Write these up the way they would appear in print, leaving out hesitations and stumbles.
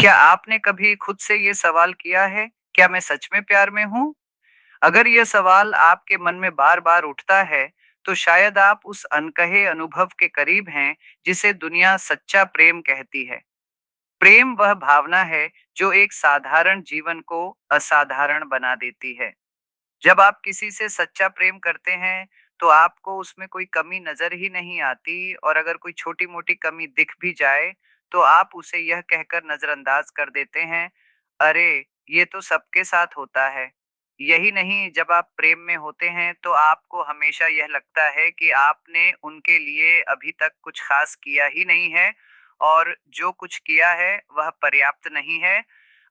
क्या आपने कभी खुद से ये सवाल किया है, क्या मैं सच में प्यार में हूँ? अगर यह सवाल आपके मन में बार-बार उठता है, तो शायद आप उस अनकहे अनुभव के करीब हैं, जिसे दुनिया सच्चा प्रेम कहती है। प्रेम वह भावना है, जो एक साधारण जीवन को असाधारण बना देती है। जब आप किसी से सच्चा प्रेम करते हैं, तो आपको उसमें कोई कमी नज़र ही नहीं आती और अगर कोई छोटी-मोटी कमी दिख भी जाए, तो आप उसे यह कहकर नज़रअंदाज कर देते हैं, "अरे! ये तो सबके साथ होता है।" यही नहीं, जब आप प्रेम में होते हैं, तो आपको हमेशा यह लगता है कि आपने उनके लिए अभी तक कुछ ख़ास किया ही नहीं है और जो कुछ किया है, वह पर्याप्त नहीं है।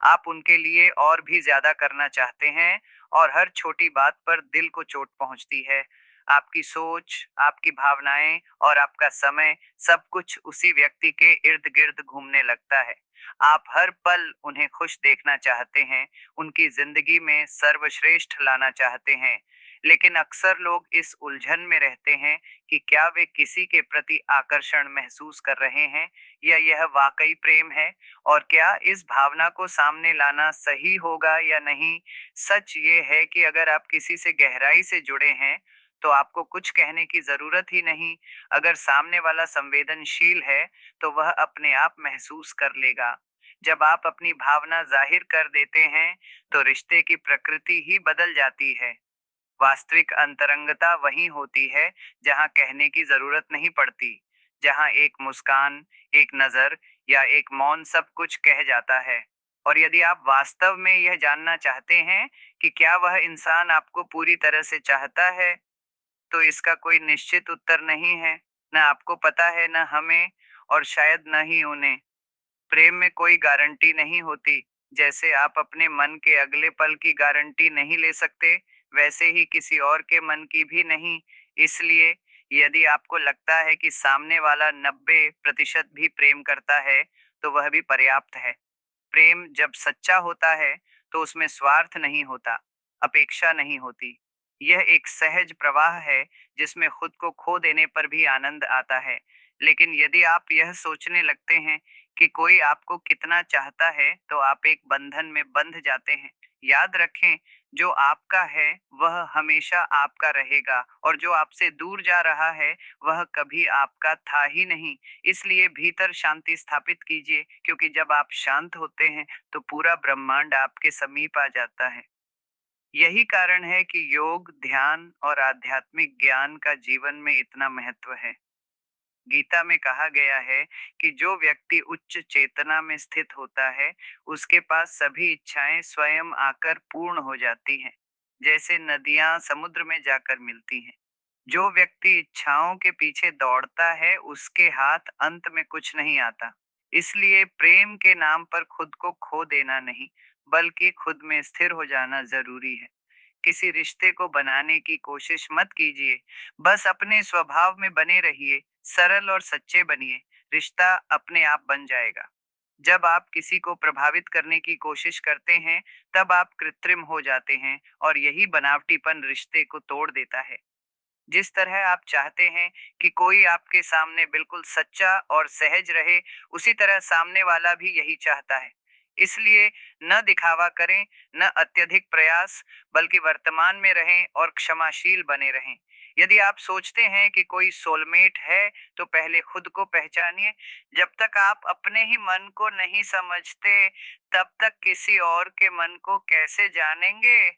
आप उनके लिए और भी ज़्यादा करना चाहते हैं और हर छोटी बात पर दिल को चोट पहुंचती है। आपकी सोच, आपकी भावनाएं और आपका समय सब कुछ उसी व्यक्ति के इर्द-गिर्द घूमने लगता है। आप हर पल उन्हें खुश देखना चाहते हैं, उनकी जिंदगी में सर्वश्रेष्ठ लाना चाहते हैं। लेकिन अक्सर लोग इस उलझन में रहते हैं कि क्या वे किसी के प्रति आकर्षण महसूस कर रहे हैं या यह वाकई प्रेम है और क्या इस भावना को सामने लाना सही होगा या नहीं। सच ये है कि अगर आप किसी से गहराई से जुड़े हैं, तो आपको कुछ कहने की ज़रूरत ही नहीं। अगर सामने वाला संवेदनशील है, तो वह अपने आप महसूस कर लेगा। जब आप अपनी भावना ज़ाहिर कर देते हैं, तो रिश्ते की प्रकृति ही बदल जाती है। वास्तविक अंतरंगता वहीं होती है, जहाँ कहने की ज़रूरत नहीं पड़ती, जहाँ एक मुस्कान, एक नज़र या एक मौन सब कुछ कह जाता है। और यदि आप वास्तव में यह जानना चाहते हैं कि क्या वह इंसान आपको पूरी तरह से चाहता है, तो इसका कोई निश्चित उत्तर नहीं है। न आपको पता है, न हमें और शायद न ही उन्हें। प्रेम में कोई गारंटी नहीं होती। जैसे आप अपने मन के अगले पल की गारंटी नहीं ले सकते, वैसे ही किसी और के मन की भी नहीं। इसलिए यदि आपको लगता है कि सामने वाला 90% भी प्रेम करता है, तो वह भी पर्याप्त है। प्रेम जब सच्चा होता है, तो उसमें स्वार्थ नहीं होता, अपेक्षा नहीं होती। यह एक सहज प्रवाह है, जिसमें खुद को खो देने पर भी आनंद आता है। लेकिन यदि आप यह सोचने लगते हैं कि कोई आपको कितना चाहता है, तो आप एक बंधन में बंध जाते हैं। याद रखें, जो आपका है, वह हमेशा आपका रहेगा और जो आपसे दूर जा रहा है, वह कभी आपका था ही नहीं। इसलिए भीतर शांति स्थापित कीजिए, क्योंकि जब आप शांत होते हैं, तो पूरा ब्रह्मांड आपके समीप आ जाता है। यही कारण है कि योग, ध्यान और आध्यात्मिक ज्ञान का जीवन में इतना महत्व है। गीता में कहा गया है कि जो व्यक्ति उच्च चेतना में स्थित होता है, उसके पास सभी इच्छाएं स्वयं आकर पूर्ण हो जाती हैं, जैसे नदियां समुद्र में जाकर मिलती हैं। जो व्यक्ति इच्छाओं के पीछे दौड़ता है, उसके हाथ अंत में कुछ नहीं आता। इसलिए प्रेम के नाम पर खुद को खो देना नहीं, बल्कि खुद में स्थिर हो जाना जरूरी है। किसी रिश्ते को बनाने की कोशिश मत कीजिए, बस अपने स्वभाव में बने रहिए, सरल और सच्चे बनिए। रिश्ता अपने आप बन जाएगा। जब आप किसी को प्रभावित करने की कोशिश करते हैं, तब आप कृत्रिम हो जाते हैं और यही बनावटीपन रिश्ते को तोड़ देता है। जिस तरह आप चाहते हैं कि कोई आपके सामने बिल्कुल सच्चा और सहज रहे, उसी तरह सामने वाला भी यही चाहता है। इसलिए न दिखावा करें, न अत्यधिक प्रयास, बल्कि वर्तमान में रहें और क्षमाशील बने रहें। यदि आप सोचते हैं कि कोई सोलमेट है, तो पहले खुद को पहचानिए। जब तक आप अपने ही मन को नहीं समझते, तब तक किसी और के मन को कैसे जानेंगे?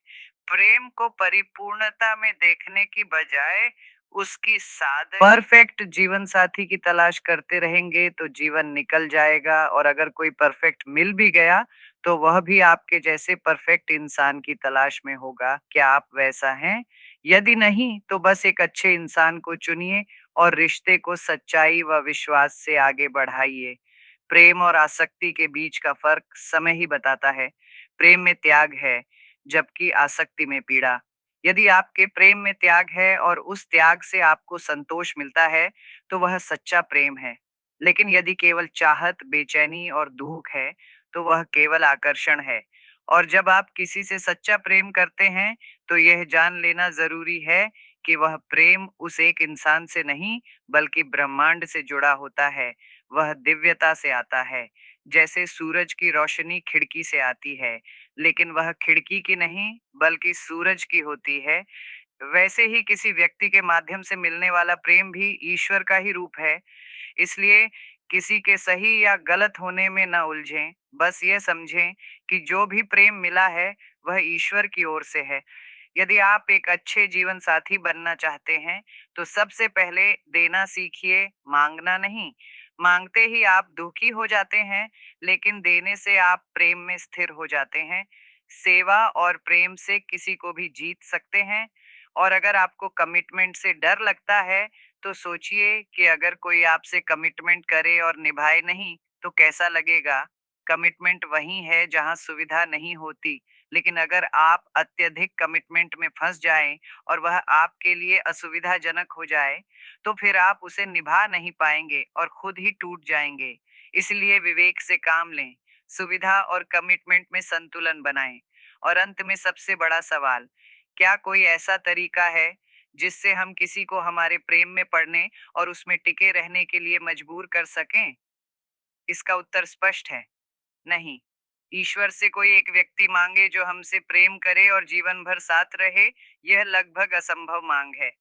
प्रेम को परिपूर्णता में देखने की बजाय उसकी सादगी परफेक्ट जीवन साथी की तलाश करते रहेंगे, तो जीवन निकल जाएगा और अगर कोई परफेक्ट मिल भी गया, तो वह भी आपके जैसे परफेक्ट इंसान की तलाश में होगा। क्या आप वैसा हैं? यदि नहीं, तो बस एक अच्छे इंसान को चुनिए और रिश्ते को सच्चाई व विश्वास से आगे बढ़ाइए। प्रेम और आसक्ति के बीच का फर्क समय ही बताता है। प्रेम में त्याग है, जबकि आसक्ति में पीड़ा। यदि आपके प्रेम में त्याग है और उस त्याग से आपको संतोष मिलता है, तो वह सच्चा प्रेम है। लेकिन यदि केवल चाहत, बेचैनी और दुख है, तो वह केवल आकर्षण है। और जब आप किसी से सच्चा प्रेम करते हैं, तो यह जान लेना ज़रूरी है कि वह प्रेम उस एक इंसान से नहीं, बल्कि ब्रह्मांड से जुड़ा होता है। वह दिव्यता से आता है। जैसे सूरज की रोशनी खिड़की से आती है, लेकिन वह खिड़की की नहीं, बल्कि सूरज की होती है। वैसे ही किसी व्यक्ति के माध्यम से मिलने वाला प्रेम भी ईश्वर का ही रूप है। इसलिए किसी के सही या गलत होने में ना उलझें, बस ये समझें कि जो भी प्रेम मिला है, वह ईश्वर की ओर से है। यदि आप एक अच्छे जीवन साथी बनना चाहते हैं, तो सबसे पहले देना सीखिए, मांगना नहीं। मांगते ही आप दुखी हो जाते हैं, लेकिन देने से आप प्रेम में स्थिर हो जाते हैं। सेवा और प्रेम से किसी को भी जीत सकते हैं। और अगर आपको कमिटमेंट से डर लगता है, तो सोचिए कि अगर कोई आपसे कमिटमेंट करे और निभाए नहीं, तो कैसा लगेगा? कमिटमेंट वही है जहाँ सुविधा नहीं होती। लेकिन अगर आप अत्यधिक कमिटमेंट में फंस जाएं और वह आपके लिए असुविधाजनक हो जाए, तो फिर आप उसे निभा नहीं पाएंगे और खुद ही टूट जाएंगे। इसलिए विवेक से काम लें, सुविधा और कमिटमेंट में संतुलन बनाएं। और अंत में सबसे बड़ा सवाल, क्या कोई ऐसा तरीका है जिससे हम किसी को हमारे प्रेम में पड़ने और उसमें टिके रहने के लिए मजबूर कर सकें? इसका उत्तर स्पष्ट है, नहीं। ईश्वर से कोई एक व्यक्ति मांगे जो हमसे प्रेम करे और जीवन भर साथ रहे, यह लगभग असंभव मांग है।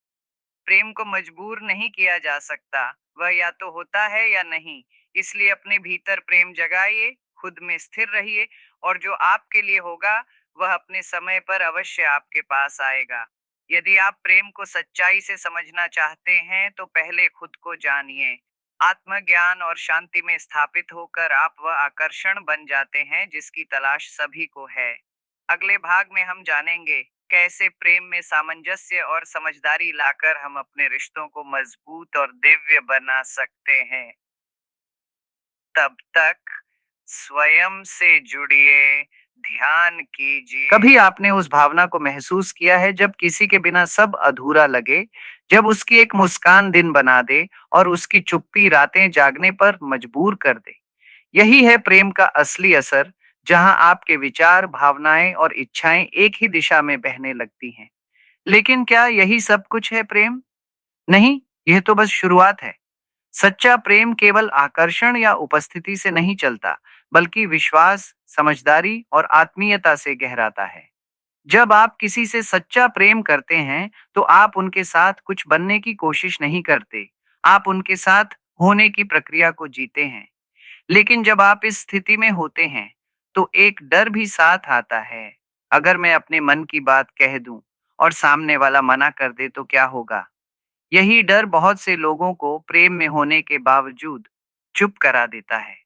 प्रेम को मजबूर नहीं किया जा सकता, वह या तो होता है या नहीं। इसलिए अपने भीतर प्रेम जगाइए, खुद में स्थिर रहिए, और जो आपके लिए होगा, वह अपने समय पर अवश्य आपके पास आएगा। यदि आप प्रेम को सच्चाई से समझना चाहते हैं, तो पहले खुद को जानिए। आत्मज्ञान और शांति में स्थापित होकर आप वह आकर्षण बन जाते हैं जिसकी तलाश सभी को है। अगले भाग में हम जानेंगे कैसे प्रेम में सामंजस्य और समझदारी लाकर हम अपने रिश्तों को मजबूत और दिव्य बना सकते हैं। तब तक स्वयं से जुड़िए, ध्यान कीजिए। कभी आपने उस भावना को महसूस किया है जब किसी के बिना सब अधूरा लगे, जब उसकी एक मुस्कान दिन बना दे और उसकी चुप्पी रातें जागने पर मजबूर कर दे? यही है प्रेम का असली असर, जहां आपके विचार, भावनाएं और इच्छाएं एक ही दिशा में बहने लगती हैं। लेकिन क्या यही सब कुछ है प्रेम? नहीं, यह तो बस शुरुआत है। सच्चा प्रेम केवल आकर्षण या उपस्थिति से नहीं चलता, बल्कि विश्वास, समझदारी और आत्मीयता से गहराता है। जब आप किसी से सच्चा प्रेम करते हैं, तो आप उनके साथ कुछ बनने की कोशिश नहीं करते। आप उनके साथ होने की प्रक्रिया को जीते हैं। लेकिन जब आप इस स्थिति में होते हैं, तो एक डर भी साथ आता है। अगर मैं अपने मन की बात कह दूं और सामने वाला मना कर दे तो क्या होगा? यही डर बहुत से लोगों को प्रेम में होने के बावजूद चुप करा देता है।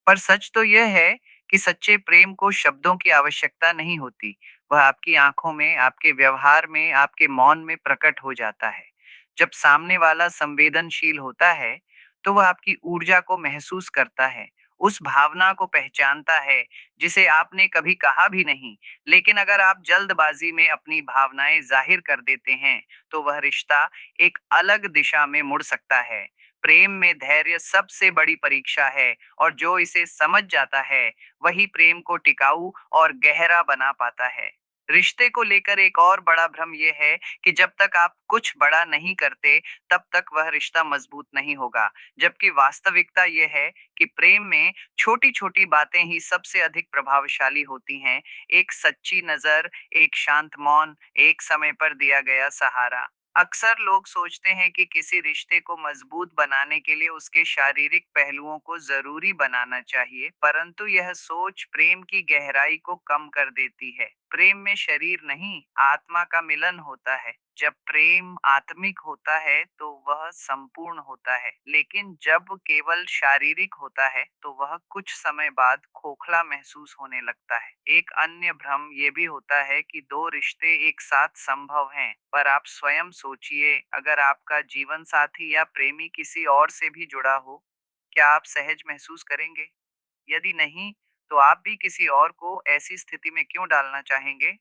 पर सच तो यह है कि सच्चे प्रेम को शब्दों की आवश्यकता नहीं होती। वह आपकी आंखों में, आपके व्यवहार में, आपके मौन में प्रकट हो जाता है। जब सामने वाला संवेदनशील होता है, तो वह आपकी ऊर्जा को महसूस करता है, उस भावना को पहचानता है जिसे आपने कभी कहा भी नहीं। लेकिन अगर आप जल्दबाजी में अपनी भावनाएं जाहिर कर देते हैं, तो वह रिश्ता एक अलग दिशा में मुड़ सकता है। प्रेम में धैर्य सबसे बड़ी परीक्षा है, और जो इसे समझ जाता है, वही प्रेम को टिकाऊ और गहरा बना पाता है। रिश्ते को लेकर एक और बड़ा भ्रम यह है कि जब तक आप कुछ बड़ा नहीं करते, तब तक वह रिश्ता मजबूत नहीं होगा। जबकि वास्तविकता यह है कि प्रेम में छोटी-छोटी बातें ही सबसे अधिक प्रभावशाली होती हैं। एक सच्ची नज़र, एक शांत मौन, एक समय पर दिया गया सहारा। अक्सर लोग सोचते हैं कि किसी रिश्ते को मजबूत बनाने के लिए उसके शारीरिक पहलुओं को जरूरी बनाना चाहिए, परंतु यह सोच प्रेम की गहराई को कम कर देती है। प्रेम में शरीर नहीं, आत्मा का मिलन होता है। जब प्रेम आत्मिक होता है, तो वह संपूर्ण होता है। लेकिन जब केवल शारीरिक होता है, तो वह कुछ समय बाद खोखला महसूस होने लगता है। एक अन्य भ्रम ये भी होता है कि दो रिश्ते एक साथ संभव हैं, पर आप स्वयं सोचिए, अगर आपका जीवन साथी या प्रेमी किसी और से भी जुड़ा हो, क्या आप सहज महसूस करेंगे? यदि नहीं, तो आप भी किसी और को ऐसी स्थिति में क्यों डालना चाहेंगे?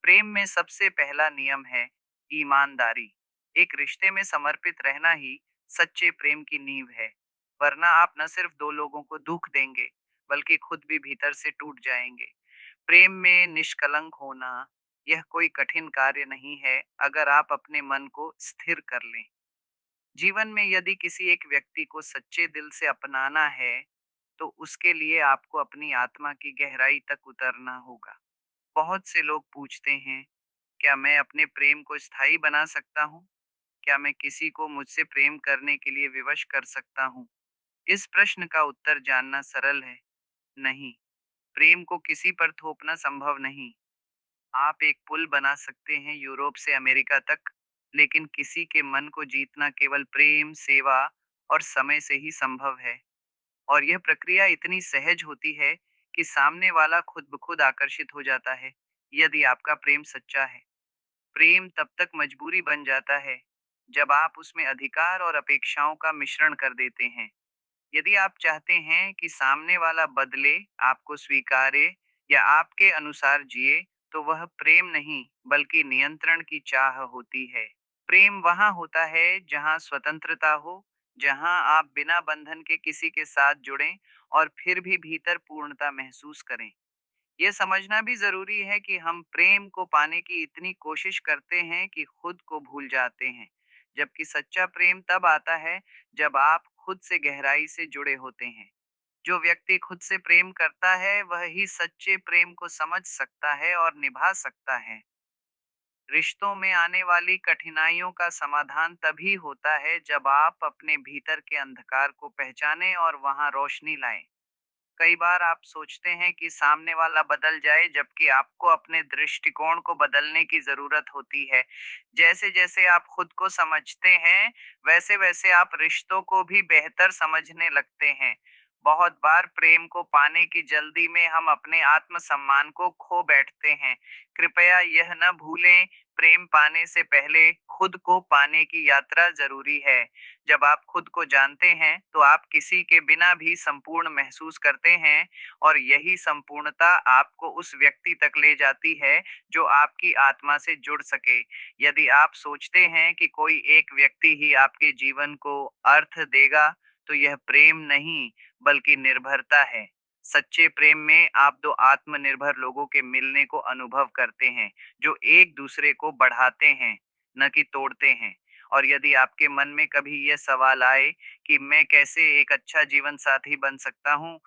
प्रेम में सबसे पहला नियम है ईमानदारी। एक रिश्ते में समर्पित रहना ही सच्चे प्रेम की नींव है। वरना आप न सिर्फ दो लोगों को दुख देंगे, बल्कि खुद भी भीतर से टूट जाएंगे। प्रेम में निष्कलंक होना, यह कोई कठिन कार्य नहीं है, अगर आप अपने मन को स्थिर कर लें। जीवन में यदि किसी एक व्यक्ति को सच्चे दिल से अपनाना है, तो उसके लिए आपको अपनी आत्मा की गहराई तक उतरना होगा। बहुत से लोग पूछते हैं, क्या मैं अपने प्रेम को स्थायी बना सकता हूँ? क्या मैं किसी को मुझसे प्रेम करने के लिए विवश कर सकता हूँ? इस प्रश्न का उत्तर जानना सरल है, नहीं। प्रेम को किसी पर थोपना संभव नहीं। आप एक पुल बना सकते हैं यूरोप से अमेरिका तक, लेकिन किसी के मन को जीतना केवल प्रेम, सेवा और समय से ही संभव है। और यह प्रक्रिया इतनी सहज होती है कि सामने वाला खुद ब खुद आकर्षित हो जाता है, यदि आपका प्रेम सच्चा है। प्रेम तब तक मजबूरी बन जाता है, जब आप उसमें अधिकार और अपेक्षाओं का मिश्रण कर देते हैं। यदि आप चाहते हैं कि सामने वाला बदले, आपको स्वीकारे या आपके अनुसार जिए, तो वह प्रेम नहीं, बल्कि नियंत्रण की चाह होती है। प्रेम वहाँ होता है जहाँ स्वतंत्रता हो, जहाँ आप बिना बंधन के किसी के साथ जुड़ें और फिर भी भीतर पूर्णता महसूस करें। ये समझना भी ज़रूरी है कि हम प्रेम को पाने की इतनी कोशिश करते हैं कि खुद को भूल जाते हैं, जबकि सच्चा प्रेम तब आता है जब आप खुद से गहराई से जुड़े होते हैं। जो व्यक्ति खुद से प्रेम करता है, वह ही सच्चे प्रेम को समझ सकता है और निभा सकता है। रिश्तों में आने वाली कठिनाइयों का समाधान तभी होता है जब आप अपने भीतर के अंधकार को पहचानें और वहां रोशनी लाएं। कई बार आप सोचते हैं कि सामने वाला बदल जाए, जबकि आपको अपने दृष्टिकोण को बदलने की ज़रूरत होती है। जैसे-जैसे आप खुद को समझते हैं, वैसे-वैसे आप रिश्तों को भी बेहतर समझने लगते हैं। बहुत बार प्रेम को पाने की जल्दी में हम अपने आत्म-सम्मान को खो बैठते हैं। कृपया यह न भूलें, प्रेम पाने से पहले खुद को पाने की यात्रा ज़रूरी है। जब आप खुद को जानते हैं, तो आप किसी के बिना भी संपूर्ण महसूस करते हैं और यही संपूर्णता आपको उस व्यक्ति तक ले जाती है, जो आपकी आत्मा से जुड़ सके। यदि आप सोचते हैं कि कोई एक व्यक्ति ही आपके जीवन को अर्थ देगा, तो यह प्रेम नहीं, बल्कि निर्भरता है। सच्चे प्रेम में आप दो आत्मनिर्भर लोगों के मिलने को अनुभव करते हैं, जो एक दूसरे को बढ़ाते हैं, न कि तोड़ते हैं। और यदि आपके मन में कभी यह सवाल आए कि मैं कैसे एक अच्छा जीवन साथी बन सकता हूँ,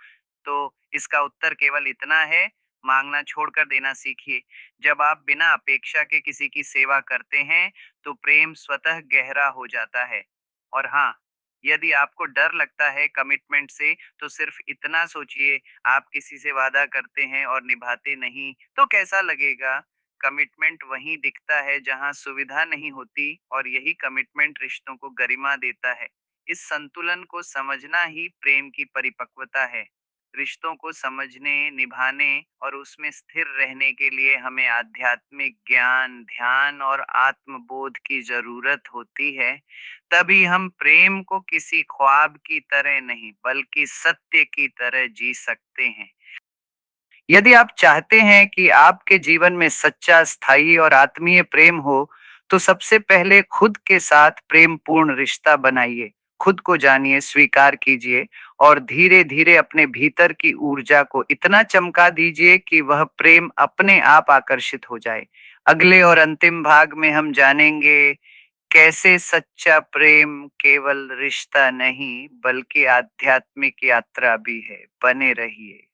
तो इसका उत्तर केवल इतना है, मांगना छोड़कर देना सीखिए। जब आप बिना अपेक्षा के किसी की सेवा करते हैं, तो प्रेम स्वतः गहरा हो जाता है। और हाँ, यदि आपको डर लगता है कमिटमेंट से, तो सिर्फ इतना सोचिए, आप किसी से वादा करते हैं और निभाते नहीं, तो कैसा लगेगा? कमिटमेंट वहीं दिखता है जहां सुविधा नहीं होती, और यही कमिटमेंट रिश्तों को गरिमा देता है। इस संतुलन को समझना ही प्रेम की परिपक्वता है। रिश्तों को समझने, निभाने और उसमें स्थिर रहने के लिए हमें आध्यात्मिक ज्ञान, ध्यान और आत्मबोध की जरूरत होती है। तभी हम प्रेम को किसी ख्वाब की तरह नहीं, बल्कि सत्य की तरह जी सकते हैं। यदि आप चाहते हैं कि आपके जीवन में सच्चा, स्थायी और आत्मीय प्रेम हो, तो सबसे पहले खुद के साथ प्रेमपूर्ण रिश्ता बनाइए। खुद को जानिए, स्वीकार कीजिए और धीरे-धीरे अपने भीतर की ऊर्जा को इतना चमका दीजिए कि वह प्रेम अपने आप आकर्षित हो जाए। अगले और अंतिम भाग में हम जानेंगे कैसे सच्चा प्रेम केवल रिश्ता नहीं, बल्कि आध्यात्मिक यात्रा भी है। बने रहिए।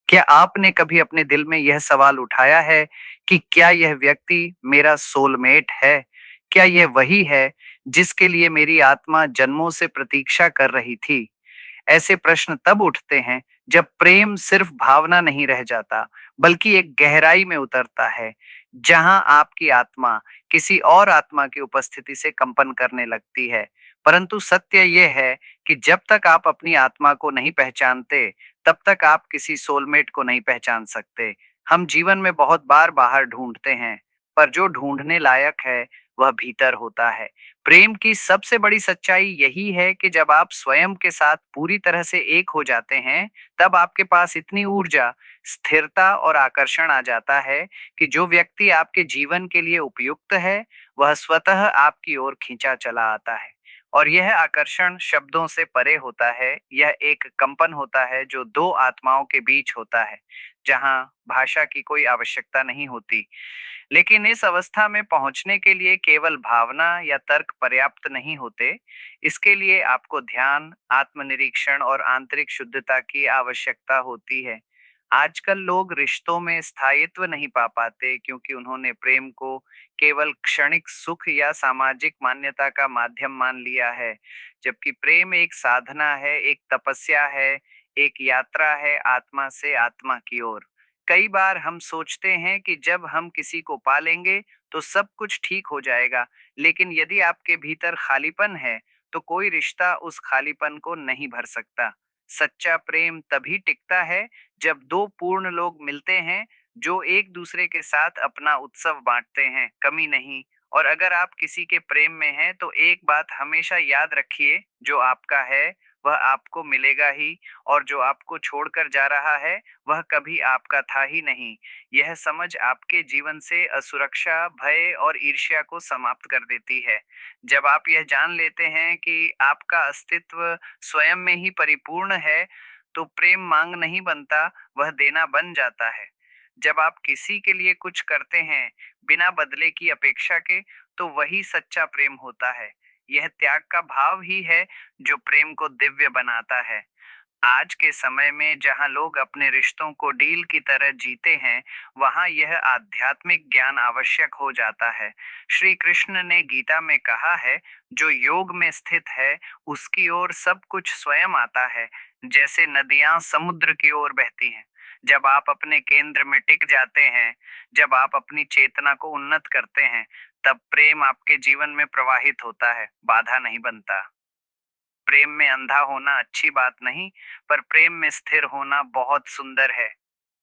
क्या आपने कभी अपने दिल में यह सवाल उठाया है कि क्या यह व्यक्ति मेरा सोलमेट है? क्या यह वही है जिसके लिए मेरी आत्मा जन्मों से प्रतीक्षा कर रही थी? ऐसे प्रश्न तब उठते हैं जब प्रेम सिर्फ भावना नहीं रह जाता, बल्कि एक गहराई में उतरता है, जहां आपकी आत्मा किसी और आत्मा की उपस्थिति से कंपन करने लगती है। परंतु सत्य यह है कि जब तक आप अपनी आत्मा को नहीं पहचानते, तब तक आप किसी सोलमेट को नहीं पहचान सकते। हम जीवन में बहुत बार बाहर ढूंढते हैं, पर जो ढूंढने लायक है, वह भीतर होता है। प्रेम की सबसे बड़ी सच्चाई यही है कि जब आप स्वयं के साथ पूरी तरह से एक हो जाते हैं, तब आपके पास इतनी ऊर्जा, स्थिरता और आकर्षण आ जाता है कि जो व्यक्ति आपके जीवन के लिए उपयुक्त है, वह स्वतः आपकी ओर खींचा चला आता है। और यह आकर्षण शब्दों से परे होता है, यह एक कंपन होता है जो दो आत्माओं के बीच होता है, जहाँ भाषा की कोई आवश्यकता नहीं होती। लेकिन इस अवस्था में पहुंचने के लिए केवल भावना या तर्क पर्याप्त नहीं होते। इसके लिए आपको ध्यान, आत्मनिरीक्षण और आंतरिक शुद्धता की आवश्यकता होती है। आजकल लोग रिश्तों में स्थायित्व नहीं पा पाते क्योंकि उन्होंने प्रेम को केवल क्षणिक सुख या सामाजिक मान्यता का माध्यम मान लिया है, जबकि प्रेम एक साधना है, एक तपस्या है, एक यात्रा है आत्मा से आत्मा की ओर। कई बार हम सोचते हैं कि जब हम किसी को पा लेंगे तो सब कुछ ठीक हो जाएगा, लेकिन यदि आपके भीतर खालीपन है, तो कोई रिश्ता उस खालीपन को नहीं भर सकता। सच्चा प्रेम तभी टिकता है जब दो पूर्ण लोग मिलते हैं, जो एक दूसरे के साथ अपना उत्सव बांटते हैं, कमी नहीं। और अगर आप किसी के प्रेम में हैं, तो एक बात हमेशा याद रखिए, जो आपका है वह आपको मिलेगा ही, और जो आपको छोड़कर जा रहा है वह कभी आपका था ही नहीं। यह समझ आपके जीवन से असुरक्षा, भय और ईर्ष्या को समाप्त कर देती है। जब आप यह जान लेते हैं कि आपका अस्तित्व स्वयं में ही परिपूर्ण है, तो प्रेम मांग नहीं बनता, वह देना बन जाता है। जब आप किसी के लिए कुछ करते हैं बिना बदले की अपेक्षा के, तो वही सच्चा प्रेम होता है। यह त्याग का भाव ही है जो प्रेम को दिव्य बनाता है। आज के समय में जहां लोग अपने रिश्तों को डील की तरह जीते हैं, वहां यह आध्यात्मिक ज्ञान आवश्यक हो जाता है। श्री कृष्ण ने गीता में कहा है, जो योग में स्थित है, उसकी ओर सब कुछ स्वयं आता है, जैसे नदियां समुद्र की ओर बहती हैं। जब आप अपने केंद्र में टिक जाते हैं, जब आप अपनी चेतना को उन्नत करते हैं, तब प्रेम आपके जीवन में प्रवाहित होता है, बाधा नहीं बनता। प्रेम में अंधा होना अच्छी बात नहीं, पर प्रेम में स्थिर होना बहुत सुंदर है।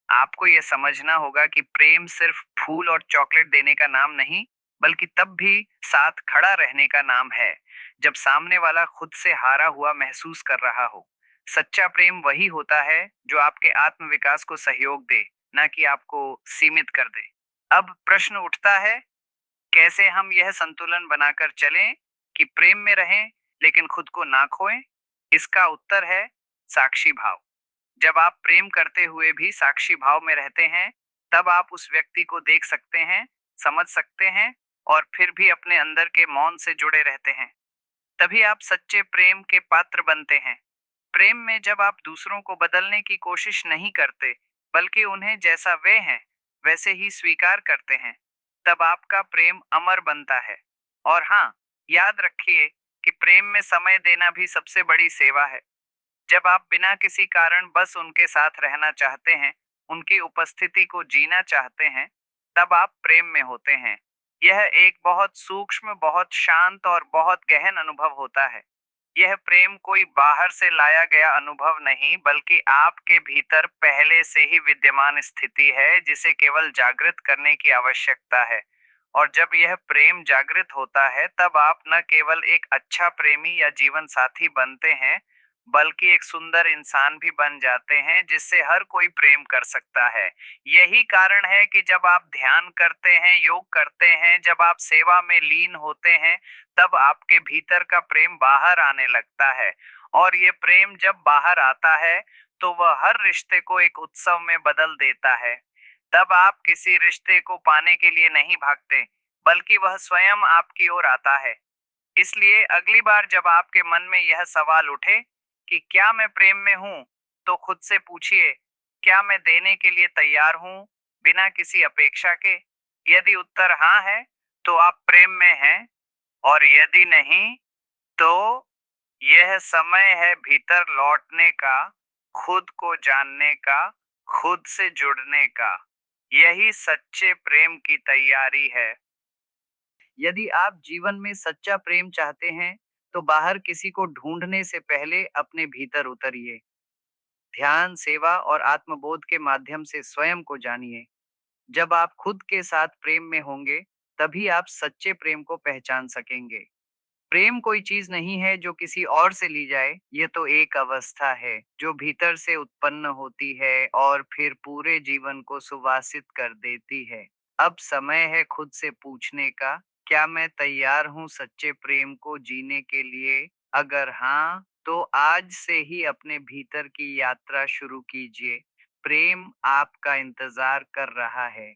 आपको यह समझना होगा कि प्रेम सिर्फ फूल और चॉकलेट देने का नाम नहीं, बल्कि तब भी साथ खड़ा रहने का नाम है, जब सामने वाला खुद से हारा हुआ महसूस कर रहा हो। सच्चा प्रेम वही होता है जो आपके आत्म विकास को सहयोग दे, न कि आपको सीमित कर दे। अब प्रश्न उठता है, कैसे हम यह संतुलन बनाकर चलें कि प्रेम में रहें लेकिन खुद को ना खोएं? इसका उत्तर है साक्षी भाव। जब आप प्रेम करते हुए भी साक्षी भाव में रहते हैं, तब आप उस व्यक्ति को देख सकते हैं, समझ सकते हैं, और फिर भी अपने अंदर के मौन से जुड़े रहते हैं। तभी आप सच्चे प्रेम के पात्र बनते हैं। प्रेम में जब आप दूसरों को बदलने की कोशिश नहीं करते, बल्कि उन्हें जैसा वे हैं वैसे ही स्वीकार करते हैं, तब आपका प्रेम अमर बनता है। और हाँ, याद रखिए कि प्रेम में समय देना भी सबसे बड़ी सेवा है। जब आप बिना किसी कारण बस उनके साथ रहना चाहते हैं, उनकी उपस्थिति को जीना चाहते हैं, तब आप प्रेम में होते हैं। यह एक बहुत सूक्ष्म, बहुत शांत और बहुत गहन अनुभव होता है। यह प्रेम कोई बाहर से लाया गया अनुभव नहीं, बल्कि आपके भीतर पहले से ही विद्यमान स्थिति है, जिसे केवल जागृत करने की आवश्यकता है। और जब यह प्रेम जागृत होता है, तब आप न केवल एक अच्छा प्रेमी या जीवन साथी बनते हैं, बल्कि एक सुंदर इंसान भी बन जाते हैं, जिससे हर कोई प्रेम कर सकता है। यही कारण है कि जब आप ध्यान करते हैं, योग करते हैं, जब आप सेवा में लीन होते हैं, तब आपके भीतर का प्रेम बाहर आने लगता है। और ये प्रेम जब बाहर आता है, तो वह हर रिश्ते को एक उत्सव में बदल देता है। तब आप किसी रिश्ते को पाने के लिए नहीं भागते, बल्कि वह स्वयं आपकी ओर आता है। इसलिए अगली बार जब आपके मन में यह सवाल उठे कि क्या मैं प्रेम में हूं, तो खुद से पूछिए, क्या मैं देने के लिए तैयार हूं, बिना किसी अपेक्षा के? यदि उत्तर हाँ है, तो आप प्रेम में हैं, और यदि नहीं, तो यह समय है भीतर लौटने का, खुद को जानने का, खुद से जुड़ने का। यही सच्चे प्रेम की तैयारी है। यदि आप जीवन में सच्चा प्रेम चाहते हैं, तो बाहर किसी को ढूंढने से पहले अपने भीतर उतरिए। ध्यान, सेवा और आत्मबोध के माध्यम से स्वयं को जानिए। जब आप खुद के साथ प्रेम में होंगे, तभी आप सच्चे प्रेम को पहचान सकेंगे। प्रेम कोई चीज नहीं है जो किसी और से ली जाए, ये तो एक अवस्था है जो भीतर से उत्पन्न होती है और फिर पूरे जीवन को सुवासित कर देती है। अब समय है खुद से पूछने का, क्या मैं तैयार हूँ सच्चे प्रेम को जीने के लिए? अगर हाँ, तो आज से ही अपने भीतर की यात्रा शुरू कीजिए। प्रेम आपका इंतज़ार कर रहा है।